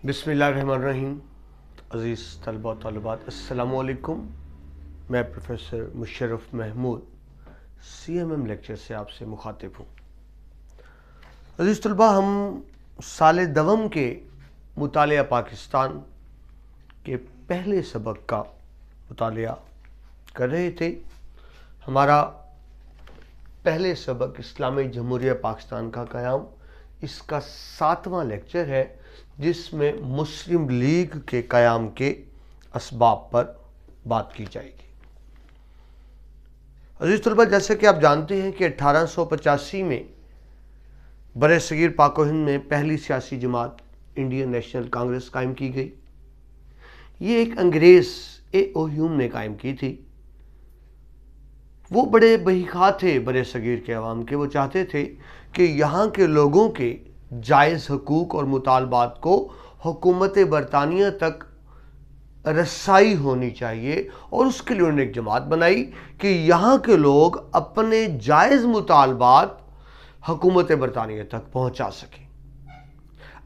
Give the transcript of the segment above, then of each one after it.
بسم اللہ الرحمن الرحیم۔ عزیز طلبہ و طالبات، السلام علیکم۔ میں professor Musharraf Mahmood CMM lecture سے آپ سے مخاطب ہوں۔ عزیز طلبہ، ہم سال دوم کے مطالعہ پاکستان کے پہلے سبق کا مطالعہ کر رہے تھے۔ ہمارا پہلے سبق اسلامی جمہوریہ پاکستان کا قیام، اس کا 7واں لیکچر ہے، جس میں مسلم لیگ کے قیام کے اسباب پر بات کی جائے گی۔ عزیز طلبہ، جیسے کہ آپ جانتے ہیں کہ 1885 میں برِ صغیر پاک و ہند میں پہلی سیاسی جماعت انڈین نیشنل کانگریس قائم کی گئی۔ یہ ایک انگریز A.O. ہیوم نے قائم کی تھی۔ وہ بڑے بہیخواہ تھے برِ صغیر کے عوام کے۔ وہ چاہتے تھے کہ یہاں کے لوگوں کے جائز حقوق اور مطالبات کو حکومت برطانیہ تک رسائی ہونی چاہیے، اور اس کے لیے انہوں نے ایک جماعت بنائی کہ یہاں کے لوگ اپنے جائز مطالبات حکومت برطانیہ تک پہنچا سکیں۔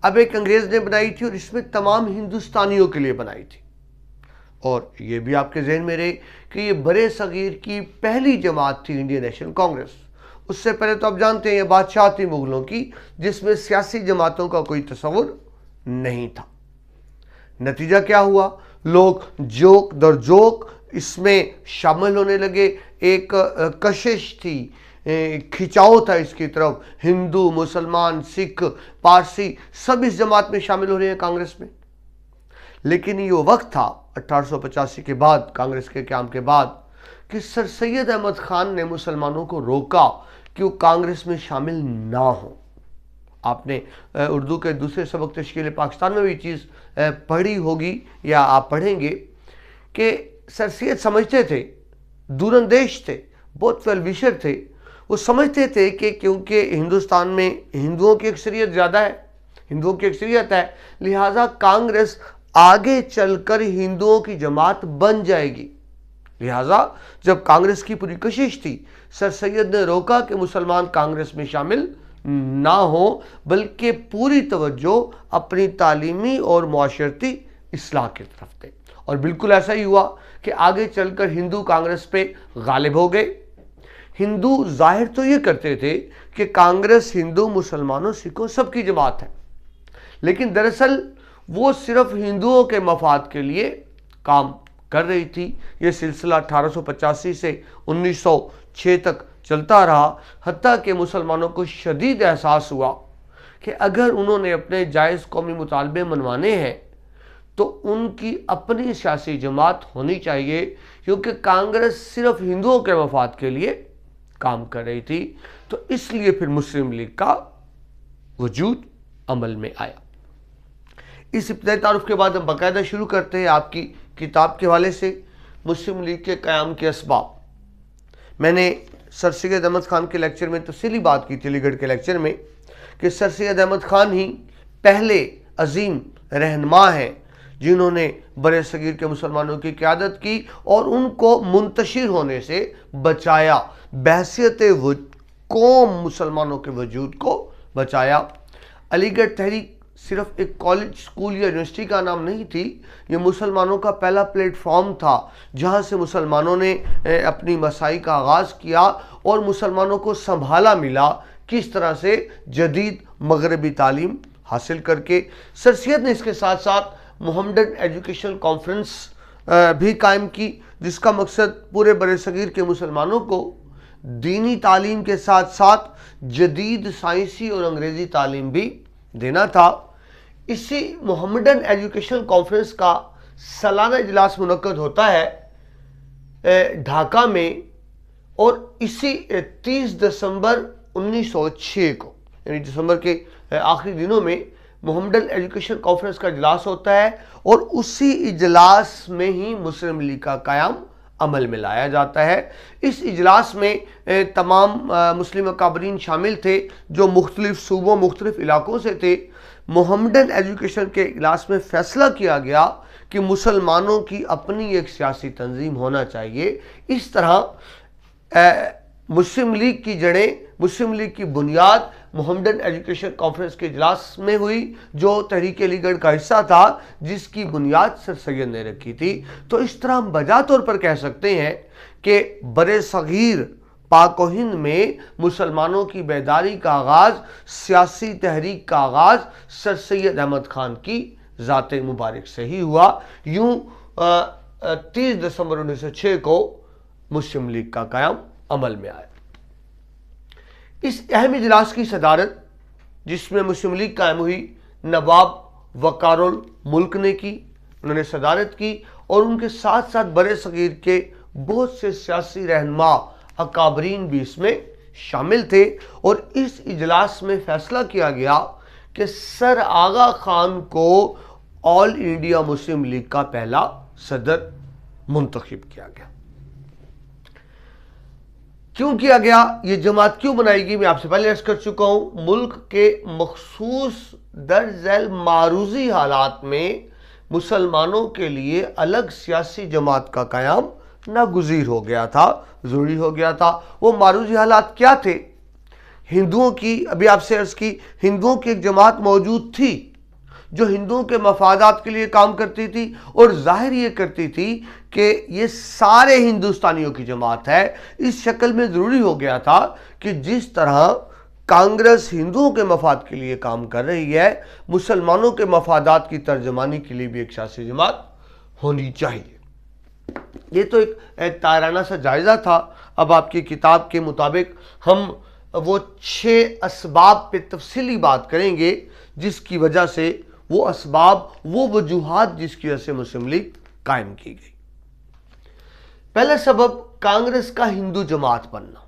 اب ایک انگریز نے بنائی تھی، اور اس میں تمام ہندوستانیوں کے لیے بنائی تھی۔ اور یہ بھی آپ کے ذہن میں رہے کہ یہ برِ صغیر کی پہلی جماعت تھی انڈین نیشنل کانگریس۔ اس سے پہلے تو آپ جانتے ہیں یہ بادشاہ تھی مغلوں کی، جس میں سیاسی جماعتوں کا کوئی تصور نہیں تھا۔ نتیجہ کیا ہوا؟ لوگ جوک در جوک اس میں شامل ہونے لگے۔ ایک کشش تھی، کھچاؤ تھا اس کی طرف۔ ہندو، مسلمان، سکھ، پارسی سب اس جماعت میں شامل ہو رہے ہیں، کانگریس میں۔ لیکن یہ وقت تھا 1885 کے بعد، کانگریس کے قیام کے بعد، کہ سر سید احمد خان نے مسلمانوں کو روکا کہ وہ کانگریس میں شامل نہ ہوں۔ آپ نے اردو کے دوسرے سبق تشکیل پاکستان میں بھی چیز پڑھی ہوگی یا آپ پڑھیں گے کہ سر سید سمجھتے تھے، دور اندیش تھے، بہت ویل وشر تھے۔ وہ سمجھتے تھے کہ کیونکہ ہندوستان میں ہندوؤں کی اکثریت زیادہ ہے، ہندوؤں کی اکثریت ہے، لہٰذا کانگریس آگے چل کر ہندوؤں کی جماعت بن جائے گی۔ لہٰذا جب کانگریس کی پوری کوشش تھی، سر سید نے روکا کہ مسلمان کانگریس میں شامل نہ ہوں، بلکہ پوری توجہ اپنی تعلیمی اور معاشرتی اصلاح کی طرف دیں۔ اور بالکل ایسا ہی ہوا کہ آگے چل کر ہندو کانگریس پہ غالب ہو گئے۔ ہندو ظاہر تو یہ کرتے تھے کہ کانگریس ہندو، مسلمانوں، سکھوں سب کی جماعت ہے، لیکن دراصل وہ صرف ہندوؤں کے مفاد کے لیے کام کر رہی تھی۔ یہ سلسلہ 1885 سے 1906 تک چلتا رہا، حتیٰ کہ مسلمانوں کو شدید احساس ہوا کہ اگر انہوں نے اپنے جائز قومی مطالبے منوانے ہیں تو ان کی اپنی سیاسی جماعت ہونی چاہیے، کیونکہ کانگریس صرف ہندوؤں کے مفاد کے لیے کام کر رہی تھی۔ تو اس لیے پھر مسلم لیگ کا وجود عمل میں آیا۔ اس ابتدائی تعارف کے بعد ہم باقاعدہ شروع کرتے ہیں آپ کی کتاب کے حوالے سے مسلم لیگ کے قیام کے اسباب۔ میں نے سر سید احمد خان کے لیکچر میں تفصیلی بات کی تھی، علی گڑھ کے لیکچر میں، کہ سر سید احمد خان ہی پہلے عظیم رہنما ہیں جنہوں نے برِ صغیر کے مسلمانوں کی قیادت کی اور ان کو منتشر ہونے سے بچایا، بحیثیت قوم مسلمانوں کے وجود کو بچایا۔ علی گڑھ تحریک صرف ایک کالج، اسکول یا یونیورسٹی کا نام نہیں تھی، یہ مسلمانوں کا پہلا پلیٹ فارم تھا جہاں سے مسلمانوں نے اپنی مساعی کا آغاز کیا اور مسلمانوں کو سنبھالا ملا کس طرح سے جدید مغربی تعلیم حاصل کر کے۔ سر سید نے اس کے ساتھ ساتھ محمڈن ایجوکیشنل کانفرنس بھی قائم کی، جس کا مقصد پورے برِ صغیر کے مسلمانوں کو دینی تعلیم کے ساتھ ساتھ جدید سائنسی اور انگریزی تعلیم بھی دینا تھا۔ اسی محمڈن ایجوکیشنل کانفرنس کا سالانہ اجلاس منعقد ہوتا ہے ڈھاکہ میں، اور اسی 30 دسمبر 1906 کو، یعنی دسمبر کے آخری دنوں میں محمڈن ایجوکیشن کانفرنس کا اجلاس ہوتا ہے، اور اسی اجلاس میں ہی مسلم لیگ کا قیام عمل میں لایا جاتا ہے۔ اس اجلاس میں تمام مسلم اکابرین شامل تھے جو مختلف صوبوں، مختلف علاقوں سے تھے۔ محمڈن ایجوکیشن کے اجلاس میں فیصلہ کیا گیا کہ مسلمانوں کی اپنی ایک سیاسی تنظیم ہونا چاہیے۔ اس طرح مسلم لیگ کی جڑیں، مسلم لیگ کی بنیاد محمدن ایجوکیشن کانفرنس کے اجلاس میں ہوئی، جو تحریک علی گڑھ کا حصہ تھا، جس کی بنیاد سر سید نے رکھی تھی۔ تو اس طرح ہم بجا طور پر کہہ سکتے ہیں کہ برِ صغیر پاک و ہند میں مسلمانوں کی بیداری کا آغاز، سیاسی تحریک کا آغاز سر سید احمد خان کی ذات مبارک سے ہی ہوا۔ یوں 30 دسمبر 1906 کو مسلم لیگ کا قیام عمل میں آیا۔ اس اہم اجلاس کی صدارت، جس میں مسلم لیگ قائم ہوئی، نواب وقار الملک نے کی، انہوں نے صدارت کی، اور ان کے ساتھ ساتھ برِ صغیر کے بہت سے سیاسی رہنما اکابرین بھی اس میں شامل تھے۔ اور اس اجلاس میں فیصلہ کیا گیا کہ سر آغا خان کو آل انڈیا مسلم لیگ کا پہلا صدر منتخب کیا گیا۔ کیوں کیا گیا؟ یہ جماعت کیوں بنائی گئی؟ میں آپ سے پہلے عرض کر چکا ہوں، ملک کے مخصوص درج ذیل معروضی حالات میں مسلمانوں کے لیے الگ سیاسی جماعت کا قیام ناگزیر ہو گیا تھا، ضروری ہو گیا تھا۔ وہ معروضی حالات کیا تھے؟ ہندوؤں کی، ابھی آپ سے عرض کی، ہندوؤں کی ایک جماعت موجود تھی جو ہندوؤں کے مفادات کے لیے کام کرتی تھی، اور ظاہر یہ کرتی تھی کہ یہ سارے ہندوستانیوں کی جماعت ہے۔ اس شکل میں ضروری ہو گیا تھا کہ جس طرح کانگریس ہندوؤں کے مفاد کے لیے کام کر رہی ہے، مسلمانوں کے مفادات کی ترجمانی کے لیے بھی ایک سیاسی جماعت ہونی چاہیے۔ یہ تو ایک تائرانہ سا جائزہ تھا۔ اب آپ کی کتاب کے مطابق ہم وہ 6 اسباب پہ تفصیلی بات کریں گے، جس کی وجہ سے وہ اسباب، وہ وجوہات جس کی وجہ سے مسلم لیگ قائم کی گئی۔ پہلا سبب، کانگریس کا ہندو جماعت بننا۔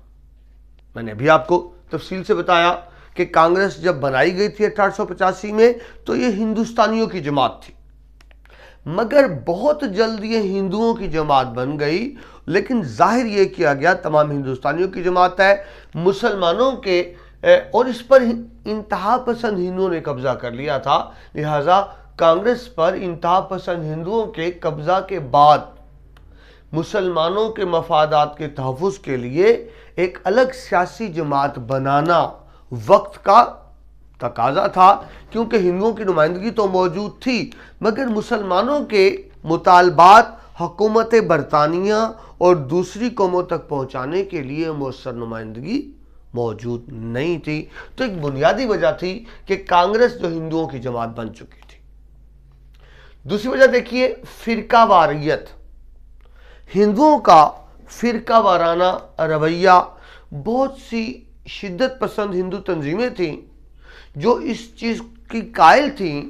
میں نے ابھی آپ کو تفصیل سے بتایا کہ کانگریس جب بنائی گئی تھی 1885 میں تو یہ ہندوستانیوں کی جماعت تھی، مگر بہت جلد یہ ہندوؤں کی جماعت بن گئی، لیکن ظاہر یہ کیا گیا تمام ہندوستانیوں کی جماعت ہے۔ مسلمانوں کے اور اس پر انتہا پسند ہندوؤں نے قبضہ کر لیا تھا، لہٰذا کانگریس پر انتہا پسند ہندوؤں کے قبضہ کے بعد مسلمانوں کے مفادات کے تحفظ کے لیے ایک الگ سیاسی جماعت بنانا وقت کا تقاضا تھا، کیونکہ ہندوؤں کی نمائندگی تو موجود تھی، مگر مسلمانوں کے مطالبات حکومت برطانیہ اور دوسری قوموں تک پہنچانے کے لیے مؤثر نمائندگی موجود نہیں تھی۔ تو ایک بنیادی وجہ تھی کہ کانگریس جو ہندوؤں کی جماعت بن چکی تھی۔ دوسری وجہ دیکھیے، فرقہ واریت۔ ہندوؤں کا فرقہ وارانہ رویہ، بہت سی شدت پسند ہندو تنظیمیں تھیں جو اس چیز کی قائل تھیں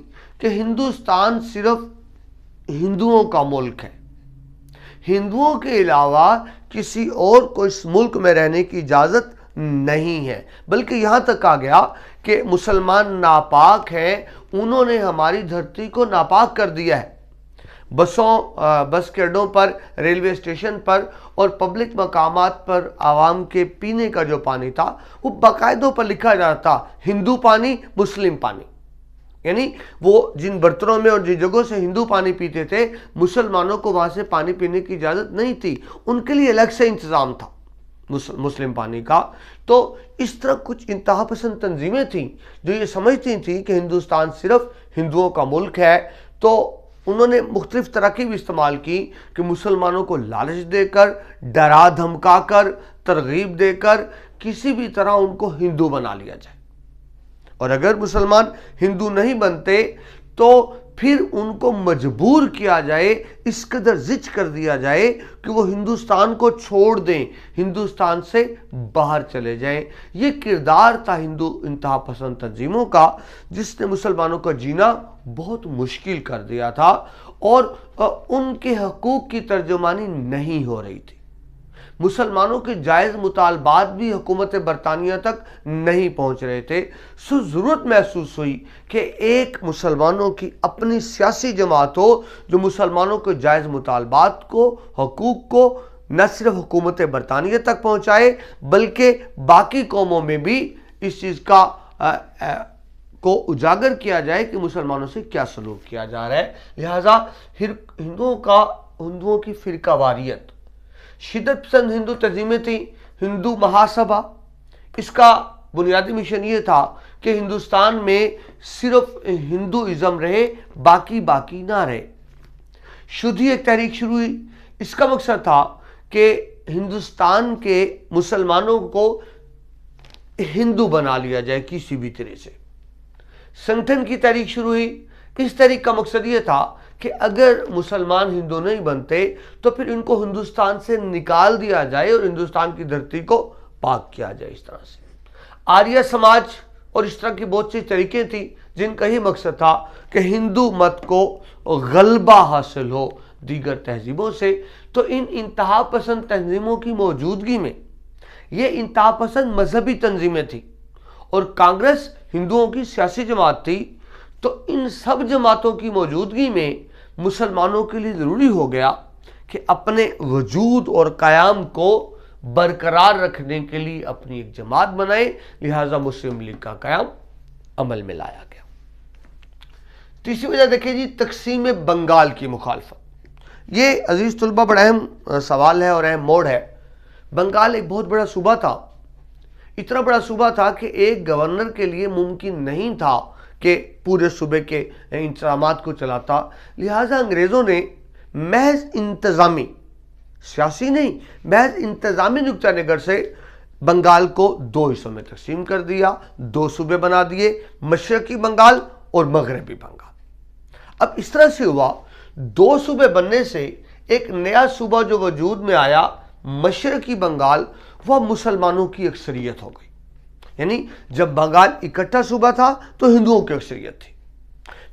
کہ ہندوستان صرف ہندوؤں کا ملک ہے، ہندوؤں کے علاوہ کسی اور کو اس ملک میں رہنے کی اجازت نہیں ہے، بلکہ یہاں تک آ گیا کہ مسلمان ناپاک ہیں، انہوں نے ہماری دھرتی کو ناپاک کر دیا ہے۔ بس کے اڈوں پر، ریلوے اسٹیشن پر اور پبلک مقامات پر عوام کے پینے کا جو پانی تھا وہ باقاعدوں پر لکھا جاتا تھا، ہندو پانی، مسلم پانی۔ یعنی وہ جن برتنوں میں اور جن جگہوں سے ہندو پانی پیتے تھے، مسلمانوں کو وہاں سے پانی پینے کی اجازت نہیں تھی، ان کے لیے الگ سے انتظام تھا مسلم پانی کا۔ تو اس طرح کچھ انتہا پسند تنظیمیں تھیں جو یہ سمجھتی تھیں کہ ہندوستان صرف ہندوؤں کا ملک ہے، تو انہوں نے مختلف تراکیب استعمال کی کہ مسلمانوں کو لالچ دے کر، ڈرا دھمکا کر، ترغیب دے کر کسی بھی طرح ان کو ہندو بنا لیا جائے، اور اگر مسلمان ہندو نہیں بنتے تو پھر ان کو مجبور کیا جائے، اس قدر زج کر دیا جائے کہ وہ ہندوستان کو چھوڑ دیں، ہندوستان سے باہر چلے جائیں۔ یہ کردار تھا ہندو انتہا پسند تنظیموں کا، جس نے مسلمانوں کا جینا بہت مشکل کر دیا تھا، اور ان کے حقوق کی ترجمانی نہیں ہو رہی تھی۔ مسلمانوں کے جائز مطالبات بھی حکومت برطانیہ تک نہیں پہنچ رہے تھے، سو ضرورت محسوس ہوئی کہ ایک مسلمانوں کی اپنی سیاسی جماعت ہو جو مسلمانوں کے جائز مطالبات کو، حقوق کو نہ صرف حکومت برطانیہ تک پہنچائے بلکہ باقی قوموں میں بھی اس چیز کو اجاگر کیا جائے کہ مسلمانوں سے کیا سلوک کیا جا رہا ہے۔ لہٰذا ہندوؤں کی فرقہ واریت، شدت پسند ہندو تنظیمیں تھیں ہندو مہاسبھا، اس کا بنیادی مشن یہ تھا کہ ہندوستان میں صرف ہندوازم رہے، باقی نہ رہے۔ شدھی ایک تحریک شروع ہوئی، اس کا مقصد تھا کہ ہندوستان کے مسلمانوں کو ہندو بنا لیا جائے کسی بھی طرح سے۔ سنگٹھن کی تحریک شروع ہوئی، اس تحریک کا مقصد یہ تھا کہ اگر مسلمان ہندو نہیں بنتے تو پھر ان کو ہندوستان سے نکال دیا جائے اور ہندوستان کی دھرتی کو پاک کیا جائے۔ اس طرح سے آریہ سماج اور اس طرح کی بہت سی طریقیں تھیں جن کا ہی مقصد تھا کہ ہندو مت کو غلبہ حاصل ہو دیگر تہذیبوں سے۔ تو ان انتہا پسند تنظیموں کی موجودگی میں، یہ انتہا پسند مذہبی تنظیمیں تھیں اور کانگریس ہندوؤں کی سیاسی جماعت تھی، تو ان سب جماعتوں کی موجودگی میں مسلمانوں کے لیے ضروری ہو گیا کہ اپنے وجود اور قیام کو برقرار رکھنے کے لیے اپنی ایک جماعت بنائے، لہذا مسلم لیگ کا قیام عمل میں لایا گیا۔ تیسری وجہ دیکھیں جی، تقسیم بنگال کی مخالفت۔ یہ عزیز طلبہ بڑا اہم سوال ہے اور اہم موڑ ہے۔ بنگال ایک بہت بڑا صوبہ تھا، اتنا بڑا صوبہ تھا کہ ایک گورنر کے لیے ممکن نہیں تھا کہ پورے صوبے کے انتظامات کو چلاتا، لہٰذا انگریزوں نے محض انتظامی، سیاسی نہیں، محض انتظامی نقطہ نظر سے بنگال کو دو حصوں میں تقسیم کر دیا، دو صوبے بنا دیے، مشرقی بنگال اور مغربی بنگال۔ اب اس طرح سے ہوا، دو صوبے بننے سے ایک نیا صوبہ جو وجود میں آیا، مشرقی بنگال، وہ مسلمانوں کی اکثریت ہو گئی۔ یعنی جب بنگال اکٹھا صوبہ تھا تو ہندوؤں کی اکثریت تھی،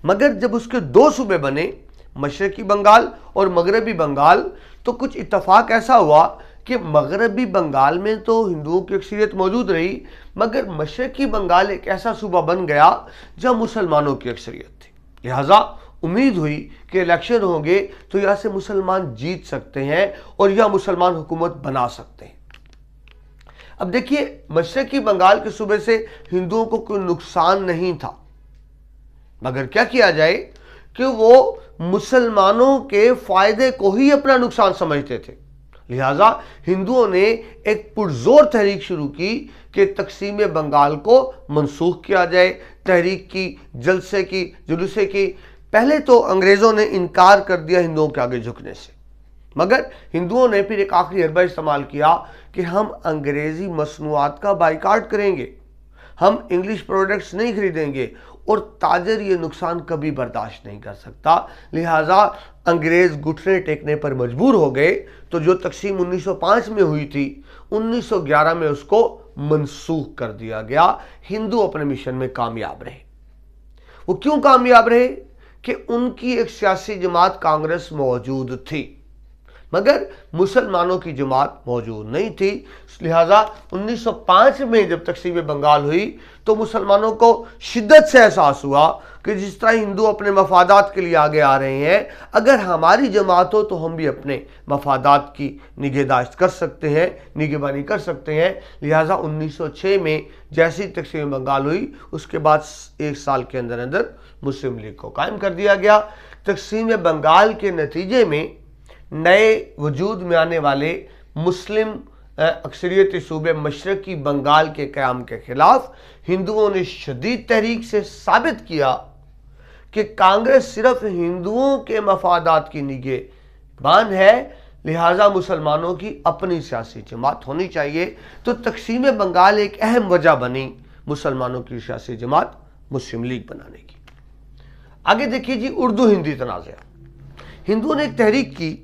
مگر جب اس کے دو صوبے بنے، مشرقی بنگال اور مغربی بنگال، تو کچھ اتفاق ایسا ہوا کہ مغربی بنگال میں تو ہندوؤں کی اکثریت موجود رہی، مگر مشرقی بنگال ایک ایسا صوبہ بن گیا جہاں مسلمانوں کی اکثریت تھی۔ لہٰذا امید ہوئی کہ الیکشن ہوں گے تو یہاں سے مسلمان جیت سکتے ہیں اور یہاں مسلمان حکومت بنا سکتے ہیں۔ اب دیکھیے، مشرقی بنگال کے صوبے سے ہندوؤں کو کوئی نقصان نہیں تھا، مگر کیا کیا جائے کہ وہ مسلمانوں کے فائدے کو ہی اپنا نقصان سمجھتے تھے، لہٰذا ہندوؤں نے ایک پرزور تحریک شروع کی کہ تقسیم بنگال کو منسوخ کیا جائے۔ تحریک کی، جلسے کی، پہلے تو انگریزوں نے انکار کر دیا ہندوؤں کے آگے جھکنے سے، مگر ہندوؤں نے پھر ایک آخری حربہ استعمال کیا کہ ہم انگریزی مصنوعات کا بائیکاٹ کریں گے، ہم انگلش پروڈکٹس نہیں خریدیں گے، اور تاجر یہ نقصان کبھی برداشت نہیں کر سکتا، لہٰذا انگریز گھٹنے ٹیکنے پر مجبور ہو گئے۔ تو جو تقسیم 1905 میں ہوئی تھی، 1911 میں اس کو منسوخ کر دیا گیا۔ ہندو اپنے مشن میں کامیاب رہے۔ وہ کیوں کامیاب رہے؟ کہ ان کی ایک سیاسی جماعت کانگریس موجود تھی، مگر مسلمانوں کی جماعت موجود نہیں تھی، لہٰذا 1905 میں جب تقسیم بنگال ہوئی تو مسلمانوں کو شدت سے احساس ہوا کہ جس طرح ہندو اپنے مفادات کے لیے آگے آ رہے ہیں، اگر ہماری جماعت ہو تو ہم بھی اپنے مفادات کی نگہداشت کر سکتے ہیں، نگہبانی کر سکتے ہیں۔ لہٰذا 1906 میں جیسی تقسیم بنگال ہوئی، اس کے بعد ایک سال کے اندر مسلم لیگ کو قائم کر دیا گیا۔ تقسیم بنگال کے نتیجے میں نئے وجود میں آنے والے مسلم اکثریتی صوبے مشرقی بنگال کے قیام کے خلاف ہندوؤں نے شدید تحریک سے ثابت کیا کہ کانگریس صرف ہندوؤں کے مفادات کی نگہبان ہے، لہٰذا مسلمانوں کی اپنی سیاسی جماعت ہونی چاہیے۔ تو تقسیم بنگال ایک اہم وجہ بنی مسلمانوں کی سیاسی جماعت مسلم لیگ بنانے کی۔ آگے دیکھیے جی، اردو ہندی تنازع۔ ہندوؤں نے ایک تحریک کی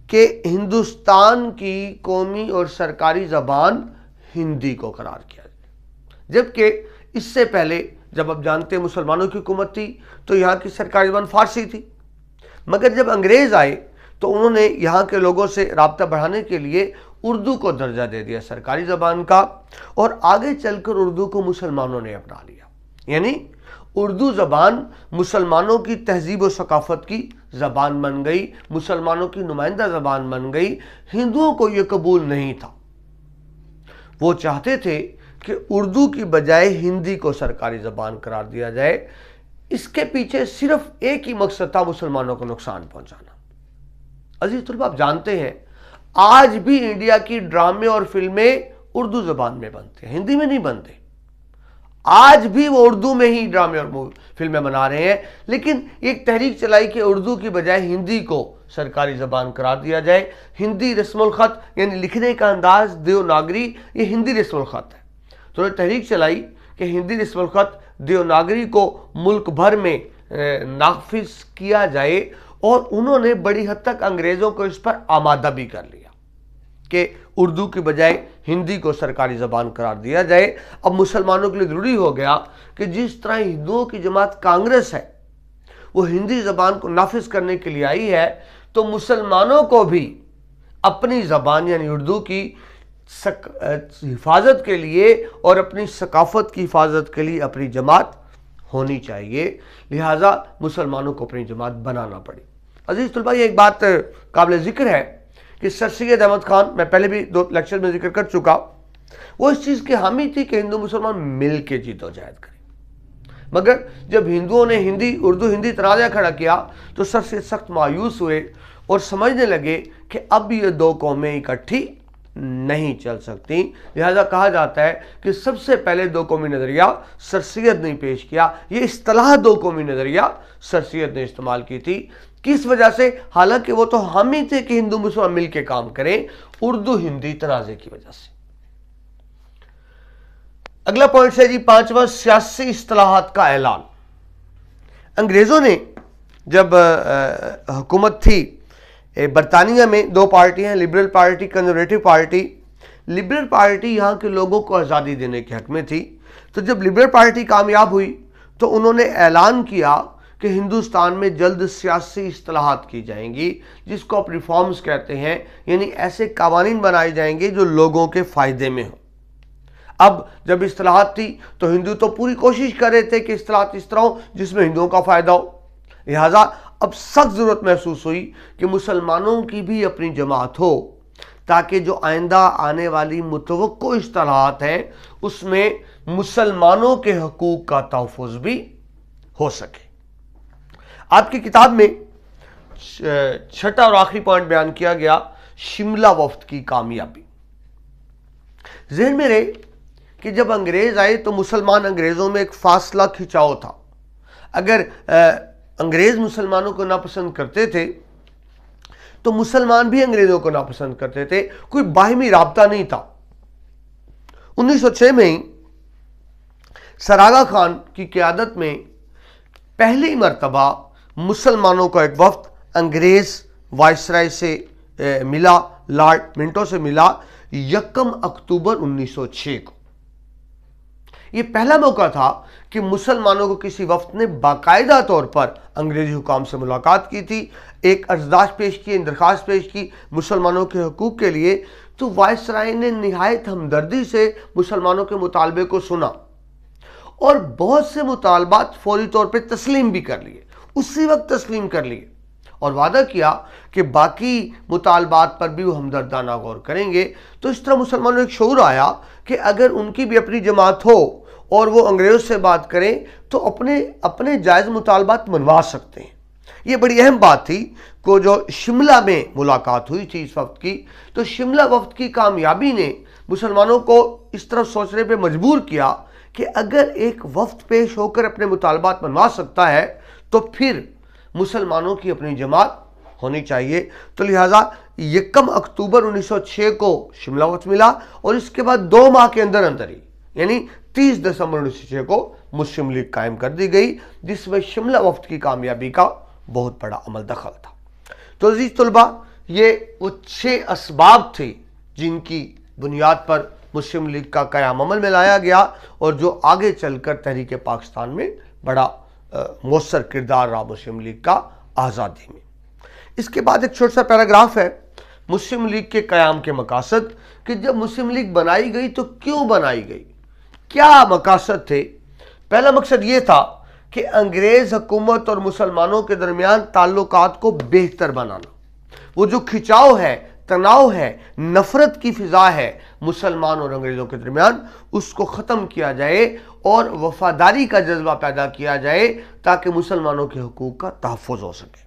کہ ہندوستان کی قومی اور سرکاری زبان ہندی کو قرار کیا جائے، جبکہ اس سے پہلے جب آپ جانتے ہیں مسلمانوں کی حکومت تھی تو یہاں کی سرکاری زبان فارسی تھی، مگر جب انگریز آئے تو انہوں نے یہاں کے لوگوں سے رابطہ بڑھانے کے لیے اردو کو درجہ دے دیا سرکاری زبان کا، اور آگے چل کر اردو کو مسلمانوں نے اپنا لیا۔ یعنی اردو زبان مسلمانوں کی تہذیب و ثقافت کی زبان بن گئی، مسلمانوں کی نمائندہ زبان بن گئی۔ ہندوؤں کو یہ قبول نہیں تھا، وہ چاہتے تھے کہ اردو کی بجائے ہندی کو سرکاری زبان قرار دیا جائے۔ اس کے پیچھے صرف ایک ہی مقصد تھا، مسلمانوں کو نقصان پہنچانا۔ عزیز طلبہ، آپ جانتے ہیں آج بھی انڈیا کی ڈرامے اور فلمیں اردو زبان میں بنتے ہیں، ہندی میں نہیں بنتے۔ آج بھی وہ اردو میں ہی ڈرامے اور فلمیں بنا رہے ہیں، لیکن ایک تحریک چلائی کہ اردو کی بجائے ہندی کو سرکاری زبان قرار دیا جائے۔ ہندی رسم الخط یعنی لکھنے کا انداز دیوناگری، یہ ہندی رسم الخط ہے، تو تحریک چلائی کہ ہندی رسم الخط دیوناگری کو ملک بھر میں نافذ کیا جائے، اور انہوں نے بڑی حد تک انگریزوں کو اس پر آمادہ بھی کر لیا کہ اردو کی بجائے ہندی کو سرکاری زبان قرار دیا جائے۔ اب مسلمانوں کے لیے ضروری ہو گیا کہ جس طرح ہندوؤں کی جماعت کانگریس ہے وہ ہندی زبان کو نافذ کرنے کے لیے آئی ہے، تو مسلمانوں کو بھی اپنی زبان یعنی اردو کی حفاظت کے لیے اور اپنی ثقافت کی حفاظت کے لیے اپنی جماعت ہونی چاہیے، لہٰذا مسلمانوں کو اپنی جماعت بنانا پڑی۔ عزیز طلبہ، یہ ایک بات قابل ذکر ہے کہ سر سید احمد خان، میں پہلے بھی 2 لیکچر میں ذکر کر چکا، وہ اس چیز کے حامی تھی کہ ہندو مسلمان مل کے جد و جہد کریں، مگر جب ہندوؤں نے اردو ہندی تنازع کھڑا کیا تو سر سید سخت مایوس ہوئے اور سمجھنے لگے کہ اب یہ 2 قومیں اکٹھی نہیں چل سکتی، لہذا کہا جاتا ہے کہ سب سے پہلے 2 قومی نظریہ سر سید نے پیش کیا۔ یہ اصطلاح 2 قومی نظریہ سر سید نے استعمال کی تھی، کس وجہ سے؟ حالانکہ وہ تو حامی تھے کہ ہندو مسلمان مل کے کام کریں، اردو ہندی تنازع کی وجہ سے۔ اگلا پوائنٹ ہے جی 5واں، سیاسی اصطلاحات کا اعلان۔ انگریزوں نے جب حکومت تھی برطانیہ میں، 2 پارٹیاں، liberal party, conservative party. Liberal party یہاں کے لوگوں کو آزادی دینے کے حق میں تھی، تو جب لبرل پارٹی کامیاب ہوئی تو انہوں نے اعلان کیا کہ ہندوستان میں جلد سیاسی اصطلاحات کی جائیں گی، جس کو آپ ریفارمز کہتے ہیں، یعنی ایسے قوانین بنائے جائیں گے جو لوگوں کے فائدے میں ہوں۔ اب جب اصطلاحات تھی تو ہندو تو پوری کوشش کر رہے تھے کہ اصطلاحات اس طرح ہو جس میں ہندوؤں کا فائدہ ہو، لہٰذا اب سخت ضرورت محسوس ہوئی کہ مسلمانوں کی بھی اپنی جماعت ہو، تاکہ جو آئندہ آنے والی متوقع اصطلاحات ہیں اس میں مسلمانوں کے حقوق کا تحفظ بھی ہو سکے۔ آپ کی کتاب میں 6واں اور آخری پوائنٹ بیان کیا گیا، شملہ وفد کی کامیابی۔ ذہن میں رہے کہ جب انگریز آئے تو مسلمان انگریزوں میں ایک فاصلہ کھچاؤ تھا۔ اگر انگریز مسلمانوں کو ناپسند کرتے تھے تو مسلمان بھی انگریزوں کو ناپسند کرتے تھے، کوئی باہمی رابطہ نہیں تھا۔ 1906 میں ہی سر آغا خان کی قیادت میں پہلی مرتبہ مسلمانوں کا ایک وفد انگریز وائسرائے سے ملا، لارڈ منٹو سے ملا 1 اکتوبر 1906 کو۔ یہ پہلا موقع تھا کہ مسلمانوں کو کسی وفد نے باقاعدہ طور پر انگریزی حکام سے ملاقات کی تھی، ایک عرضداشت پیش کی، درخواست پیش کی مسلمانوں کے حقوق کے لیے، تو وائسرائے نے نہایت ہمدردی سے مسلمانوں کے مطالبے کو سنا اور بہت سے مطالبات فوری طور پہ تسلیم بھی کر لیے، اسی وقت تسلیم کر لیے، اور وعدہ کیا کہ باقی مطالبات پر بھی وہ ہمدردانہ غور کریں گے۔ تو اس طرح مسلمانوں ایک شعور آیا کہ اگر ان کی بھی اپنی جماعت ہو اور وہ انگریزوں سے بات کریں تو اپنے جائز مطالبات منوا سکتے ہیں۔ یہ بڑی اہم بات تھی کہ جو شملہ میں ملاقات ہوئی تھی اس وفد کی، تو شملہ وفد کی کامیابی نے مسلمانوں کو اس طرح سوچنے پہ مجبور کیا کہ اگر ایک وفد پیش ہو کر اپنے مطالبات منوا سکتا ہے تو پھر مسلمانوں کی اپنی جماعت ہونی چاہیے۔ تو لہٰذا 1 اکتوبر 1906 کو شملہ وفد ملا، اور اس کے بعد 2 ماہ کے اندر ہی یعنی 30 دسمبر 1906 کو مسلم لیگ قائم کر دی گئی، جس میں شملہ وفد کی کامیابی کا بہت بڑا عمل دخل تھا۔ تو عزیز طلبہ، یہ وہ 6 اسباب تھے جن کی بنیاد پر مسلم لیگ کا قیام عمل میں لایا گیا، اور جو آگے چل کر تحریک پاکستان میں بڑا مؤثر کردار رہا مسلم لیگ کا آزادی میں۔ اس کے بعد ایک چھوٹا سا پیراگراف ہے مسلم لیگ کے قیام کے مقاصد، کہ جب مسلم لیگ بنائی گئی تو کیوں بنائی گئی، کیا مقاصد تھے۔ پہلا مقصد یہ تھا کہ انگریز حکومت اور مسلمانوں کے درمیان تعلقات کو بہتر بنانا، وہ جو کھچاؤ ہے، تناؤ ہے، نفرت کی فضا ہے مسلمان اور انگریزوں کے درمیان، اس کو ختم کیا جائے اور وفاداری کا جذبہ پیدا کیا جائے تاکہ مسلمانوں کے حقوق کا تحفظ ہو سکے۔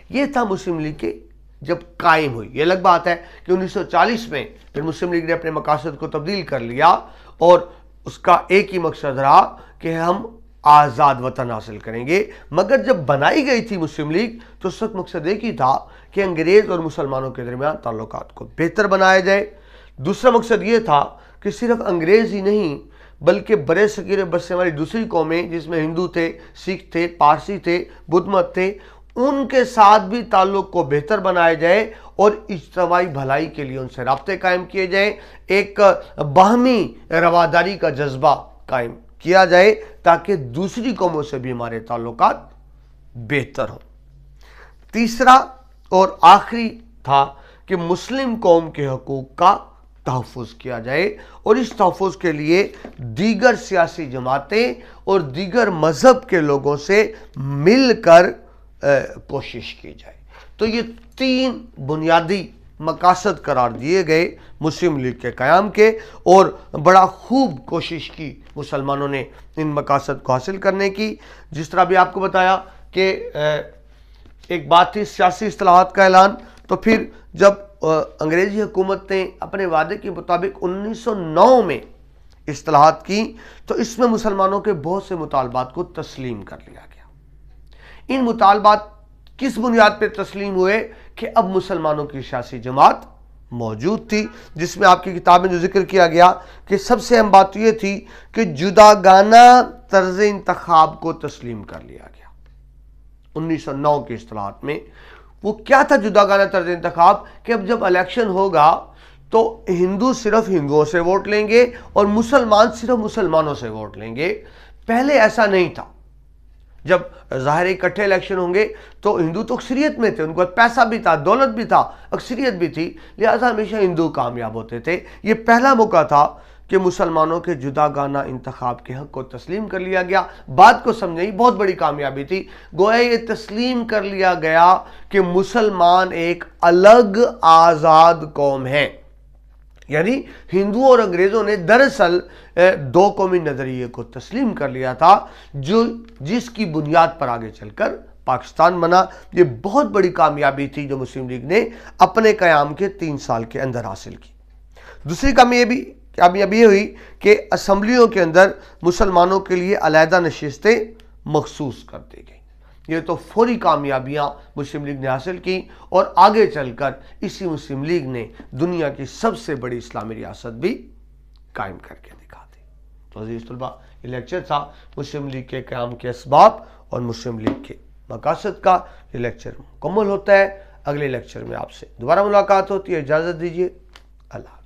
یہ تھا مسلم لیگ کے جب قائم ہوئی. یہ الگ بات ہے کہ 1940 میں پھر مسلم لیگ نے اپنے مقاصد کو تبدیل کر لیا اور اس کا ایک ہی مقصد رہا کہ ہم آزاد وطن حاصل کریں گے. مگر جب بنائی گئی تھی مسلم لیگ تو اس وقت مقصد ایک ہی تھا کہ انگریز اور مسلمانوں کے درمیان تعلقات کو بہتر بنایا جائے. دوسرا مقصد یہ تھا کہ صرف انگریز ہی نہیں بلکہ برے صغیر بسنے والی دوسری قومیں جس میں ہندو تھے، سکھ تھے، پارسی تھے، بدھ مت تھے، ان کے ساتھ بھی تعلق کو بہتر بنایا جائے اور اجتماعی بھلائی کے لیے ان سے رابطے قائم کیے جائیں. ایک باہمی رواداری کا جذبہ قائم کیا جائے تاکہ دوسری قوموں سے بھی ہمارے تعلقات بہتر ہوں. تیسرا اور آخری تھا کہ مسلم قوم کے حقوق کا تحفظ کیا جائے اور اس تحفظ کے لیے دیگر سیاسی جماعتیں اور دیگر مذہب کے لوگوں سے مل کر کوشش کی جائے. تو یہ 3 بنیادی مقاصد قرار دیے گئے مسلم لیگ کے قیام کے اور بڑا خوب کوشش کی مسلمانوں نے ان مقاصد کو حاصل کرنے کی. جس طرح بھی آپ کو بتایا کہ ایک بات تھی سیاسی اصطلاحات کا اعلان، تو پھر جب انگریزی حکومت نے اپنے وعدے کے مطابق 1909 میں اصطلاحات کی تو اس میں مسلمانوں کے بہت سے مطالبات کو تسلیم کر لیا گیا. ان مطالبات کس بنیاد پہ تسلیم ہوئے کہ اب مسلمانوں کی سیاسی جماعت موجود تھی، جس میں آپ کی کتاب میں جو ذکر کیا گیا کہ سب سے اہم بات یہ تھی کہ جداگانہ طرز انتخاب کو تسلیم کر لیا گیا. 1909 کی اصطلاحات میں وہ کیا تھا جداگانہ طرز انتخاب کہ اب جب الیکشن ہوگا تو ہندو صرف ہندوؤں سے ووٹ لیں گے اور مسلمان صرف مسلمانوں سے ووٹ لیں گے. پہلے ایسا نہیں تھا. جب ظاہر اکٹھے الیکشن ہوں گے تو ہندو تو اکثریت میں تھے، ان کو پیسہ بھی تھا، دولت بھی تھا، اکثریت بھی تھی، لہذا ہمیشہ ہندو کامیاب ہوتے تھے. یہ پہلا موقع تھا کہ مسلمانوں کے جداگانہ انتخاب کے حق کو تسلیم کر لیا گیا. بات کو سمجھیں، بہت بڑی کامیابی تھی. گویا یہ تسلیم کر لیا گیا کہ مسلمان ایک الگ آزاد قوم ہے. یعنی ہندوؤں اور انگریزوں نے دراصل 2 قومی نظریے کو تسلیم کر لیا تھا جس کی بنیاد پر آگے چل کر پاکستان بنا. یہ بہت بڑی کامیابی تھی جو مسلم لیگ نے اپنے قیام کے 3 سال کے اندر حاصل کی. دوسری کامیابی یہ ہوئی کہ اسمبلیوں کے اندر مسلمانوں کے لیے علیحدہ نشستیں مخصوص کر دی گئی. یہ تو فوری کامیابیاں مسلم لیگ نے حاصل کی اور آگے چل کر اسی مسلم لیگ نے دنیا کی سب سے بڑی اسلامی ریاست بھی قائم کر کے دکھا دی. تو عزیز طلبہ، یہ لیکچر تھا مسلم لیگ کے قیام کے اسباب اور مسلم لیگ کے مقاصد کا. یہ لیکچر مکمل ہوتا ہے. اگلے لیکچر میں آپ سے دوبارہ ملاقات ہوتی ہے. اجازت دیجیے. اللہ.